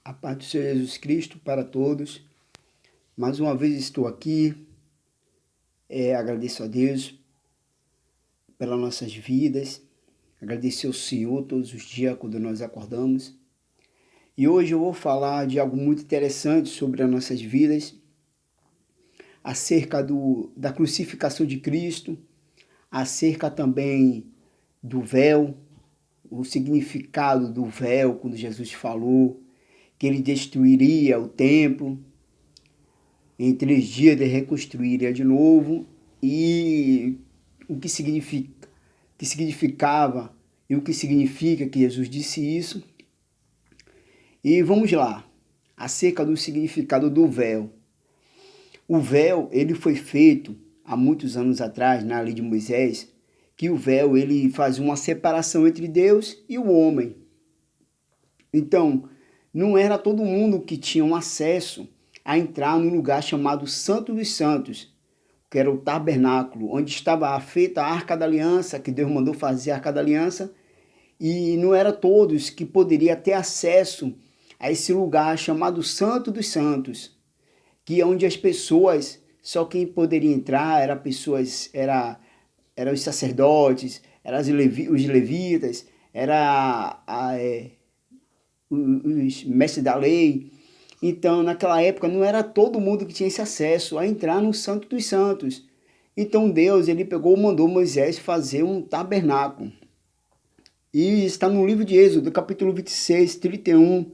A paz do Senhor Jesus Cristo para todos. Mais uma vez estou aqui. Agradeço a Deus pelas nossas vidas. Agradecer ao Senhor todos os dias quando nós acordamos. E hoje eu vou falar de algo muito interessante sobre as nossas vidas, acerca da crucificação de Cristo, acerca também do véu, o significado do véu, quando Jesus falou que ele destruiria o templo, em 3 dias ele reconstruiria de novo, e o que significava e o que significa que Jesus disse isso. E vamos lá, acerca do significado do véu. O véu, ele foi feito há muitos anos atrás, na lei de Moisés, que o véu ele fazia uma separação entre Deus e o homem. Então, não era todo mundo que tinha um acesso a entrar no lugar chamado Santo dos Santos, que era o tabernáculo, onde estava feita a Arca da Aliança, que Deus mandou fazer a Arca da Aliança, e não era todos que poderiam ter acesso a esse lugar chamado Santo dos Santos, que é onde as pessoas, só quem poderia entrar eram os sacerdotes, eram os levitas, os mestres da lei. Então, naquela época, não era todo mundo que tinha esse acesso a entrar no Santo dos Santos. Então, Deus, ele mandou Moisés fazer um tabernáculo. E está no livro de Êxodo, capítulo 26, 31,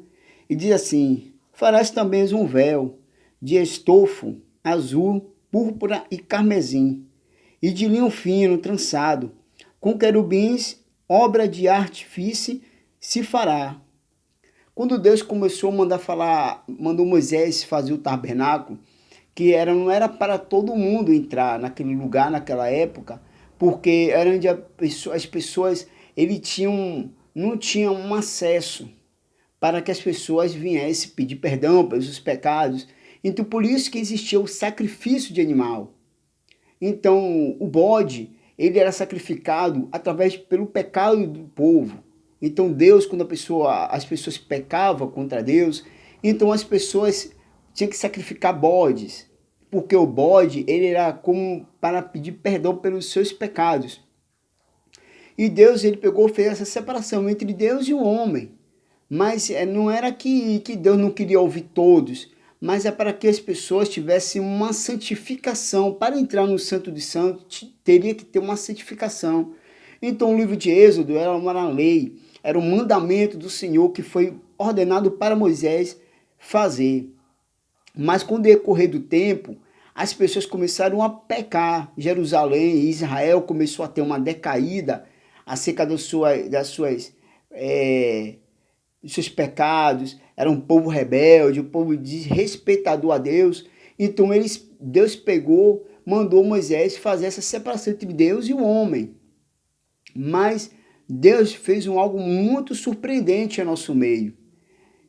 e diz assim: farás também um véu de estofo azul, púrpura e carmesim, e de linho fino, trançado, com querubins, obra de artifício, se fará. Quando Deus começou a mandou Moisés fazer o tabernáculo, que não era para todo mundo entrar naquele lugar, naquela época, porque era onde as pessoas não tinham um acesso para que as pessoas viessem pedir perdão pelos seus pecados. Então, por isso que existia o sacrifício de animal. Então, o bode, ele era sacrificado pelo pecado do povo. Então, Deus, quando as pessoas pecavam contra Deus, então as pessoas tinham que sacrificar bodes, porque o bode, ele era como para pedir perdão pelos seus pecados. E Deus, ele fez essa separação entre Deus e o homem. Mas não era que Deus não queria ouvir todos, mas é para que as pessoas tivessem uma santificação. Para entrar no Santo dos Santos, teria que ter uma santificação. Então, o livro de Êxodo era uma lei, era um mandamento do Senhor que foi ordenado para Moisés fazer. Mas com o decorrer do tempo, as pessoas começaram a pecar. Jerusalém e Israel começou a ter uma decaída acerca dos seus pecados. Era um povo rebelde, um povo desrespeitador a Deus. Então Deus mandou Moisés fazer essa separação entre Deus e o homem. Mas Deus fez algo muito surpreendente em nosso meio.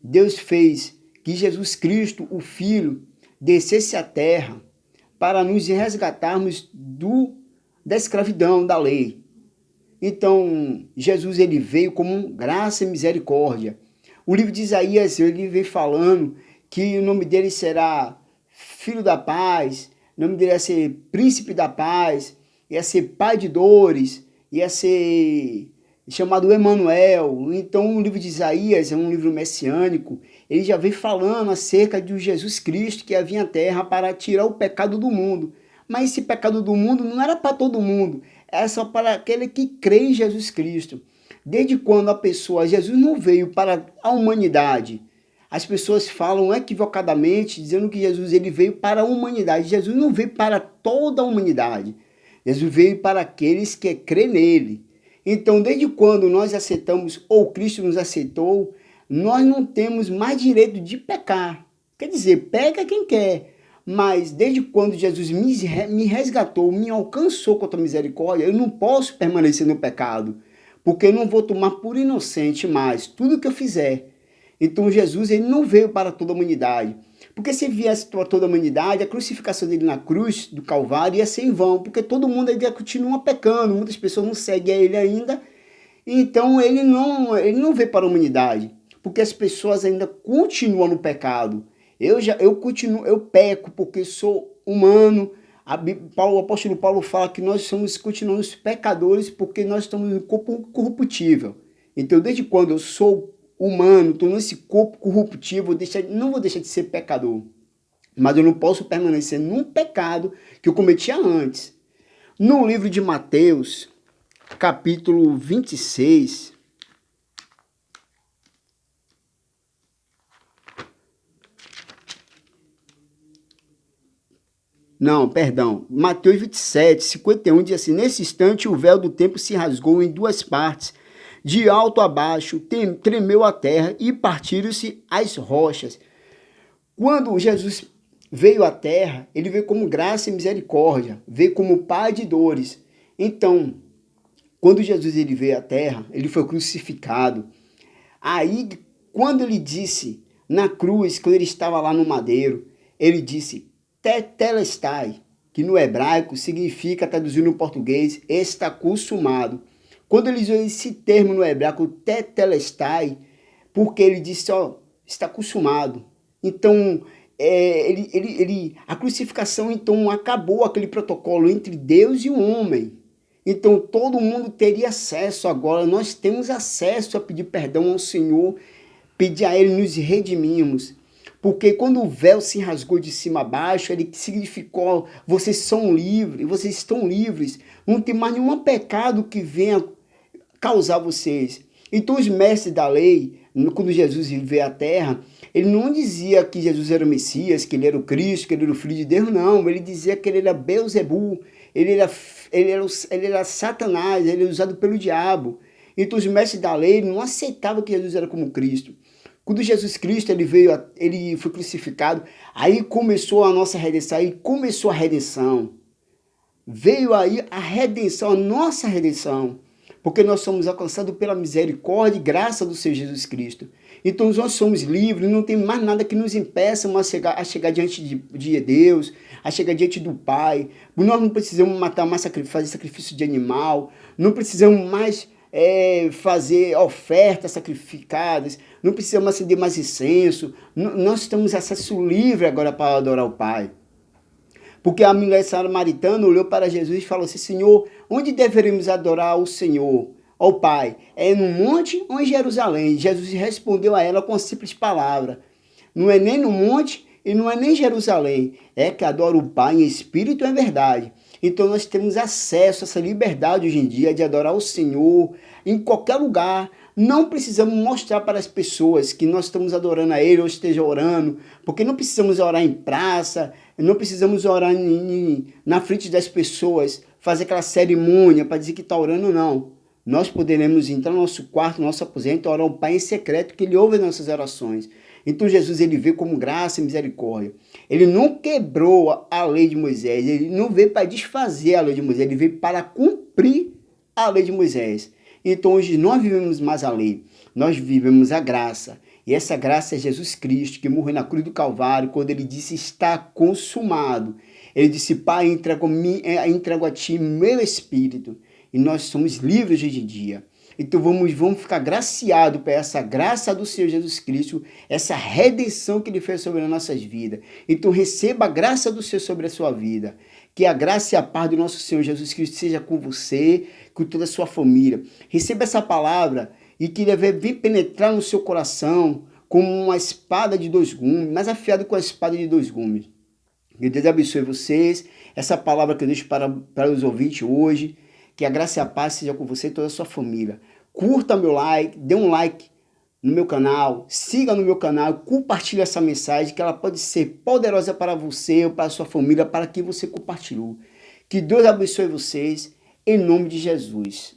Deus fez que Jesus Cristo, o Filho, descesse à terra para nos resgatarmos da escravidão, da lei. Então, Jesus ele veio como graça e misericórdia. O livro de Isaías ele vem falando que o nome dele será Filho da Paz, o nome dele ia ser Príncipe da Paz, ia ser Pai de Dores, ia ser chamado Emanuel. Então, o livro de Isaías é um livro messiânico. Ele já vem falando acerca de Jesus Cristo que havia à terra para tirar o pecado do mundo. Mas esse pecado do mundo não era para todo mundo, era só para aquele que crê em Jesus Cristo. Desde quando Jesus não veio para a humanidade, as pessoas falam equivocadamente, dizendo que Jesus ele veio para a humanidade. Jesus não veio para toda a humanidade. Jesus veio para aqueles que crêem nele. Então, desde quando nós aceitamos, ou Cristo nos aceitou, nós não temos mais direito de pecar. Quer dizer, peca quem quer. Mas desde quando Jesus me resgatou, me alcançou com a tua misericórdia, eu não posso permanecer no pecado, porque eu não vou tomar por inocente mais tudo que eu fizer. Então Jesus ele não veio para toda a humanidade, porque se viesse para toda a humanidade, a crucificação dele na cruz do Calvário ia ser em vão, porque todo mundo ainda continua pecando, muitas pessoas não seguem a ele ainda. Então ele não veio para a humanidade, porque as pessoas ainda continuam no pecado. Eu peco porque sou humano. O apóstolo Paulo fala que nós continuamos pecadores porque nós estamos no corpo corruptível. Então, desde quando eu sou humano, estou nesse corpo corruptível, não vou deixar de ser pecador. Mas eu não posso permanecer num pecado que eu cometia antes. No livro de Mateus, capítulo 26, não, perdão, Mateus 27, 51 diz assim: nesse instante o véu do templo se rasgou em duas partes, de alto a baixo, tremeu a terra e partiram-se as rochas. Quando Jesus veio à terra, ele veio como graça e misericórdia, veio como pai de dores. Então, quando Jesus ele veio à terra, ele foi crucificado. Aí, quando ele disse na cruz, quando ele estava lá no madeiro, ele disse tetelestai, que no hebraico significa, traduzido no português, está consumado. Quando ele usou esse termo no hebraico, tetelestai, porque ele disse, ó, está consumado. Então, a crucificação então acabou aquele protocolo entre Deus e o homem. Então todo mundo teria acesso agora, nós temos acesso a pedir perdão ao Senhor, pedir a Ele nos redimirmos. Porque quando o véu se rasgou de cima a baixo, ele significou, vocês são livres, vocês estão livres, não tem mais nenhum pecado que venha causar vocês. Então os mestres da lei, quando Jesus veio à terra, ele não dizia que Jesus era o Messias, que ele era o Cristo, que ele era o Filho de Deus, não. Ele dizia que ele era Beelzebul, ele era Satanás, ele era usado pelo diabo. Então os mestres da lei não aceitavam que Jesus era como Cristo. Quando Jesus Cristo ele foi crucificado, aí começou a nossa redenção, aí começou a redenção. Veio aí a redenção, a nossa redenção, porque nós somos alcançados pela misericórdia e graça do Senhor Jesus Cristo. Então nós somos livres, não tem mais nada que nos impeça a chegar diante de Deus, a chegar diante do Pai. Nós não precisamos fazer sacrifício de animal, não precisamos mais fazer ofertas sacrificadas, não precisamos acender mais incenso, nós temos acesso livre agora para adorar o Pai. Porque a mulher samaritana olhou para Jesus e falou assim, Senhor, onde deveremos adorar o Senhor? Ó Pai, é no monte ou em Jerusalém? Jesus respondeu a ela com a simples palavra, não é nem no monte e não é nem em Jerusalém, é que adora o Pai em espírito e em verdade. Então nós temos acesso a essa liberdade hoje em dia de adorar o Senhor em qualquer lugar. Não precisamos mostrar para as pessoas que nós estamos adorando a Ele ou esteja orando, porque não precisamos orar em praça, não precisamos orar na frente das pessoas, fazer aquela cerimônia para dizer que está orando, não. Nós poderemos entrar no nosso quarto, no nosso aposento, orar ao Pai em secreto, que Ele ouve as nossas orações. Então Jesus ele veio como graça e misericórdia. Ele não quebrou a lei de Moisés, ele não veio para desfazer a lei de Moisés, ele veio para cumprir a lei de Moisés. Então hoje nós vivemos mais a lei, nós vivemos a graça. E essa graça é Jesus Cristo, que morreu na cruz do Calvário, quando ele disse, está consumado. Ele disse, Pai, entrego a ti meu espírito. E nós somos livres hoje em dia. Então vamos ficar graciados por essa graça do Senhor Jesus Cristo, essa redenção que Ele fez sobre as nossas vidas. Então receba a graça do Senhor sobre a sua vida. Que a graça e a paz do nosso Senhor Jesus Cristo seja com você, com toda a sua família. Receba essa palavra e que Ele venha penetrar no seu coração como uma espada de 2 gumes, mais afiado com a espada de 2 gumes. Que Deus abençoe vocês. Essa palavra que eu deixo para os ouvintes hoje. Que a graça e a paz seja com você e toda a sua família. Curta meu like, dê um like no meu canal, siga no meu canal, compartilhe essa mensagem que ela pode ser poderosa para você ou para a sua família, para quem você compartilhou. Que Deus abençoe vocês, em nome de Jesus.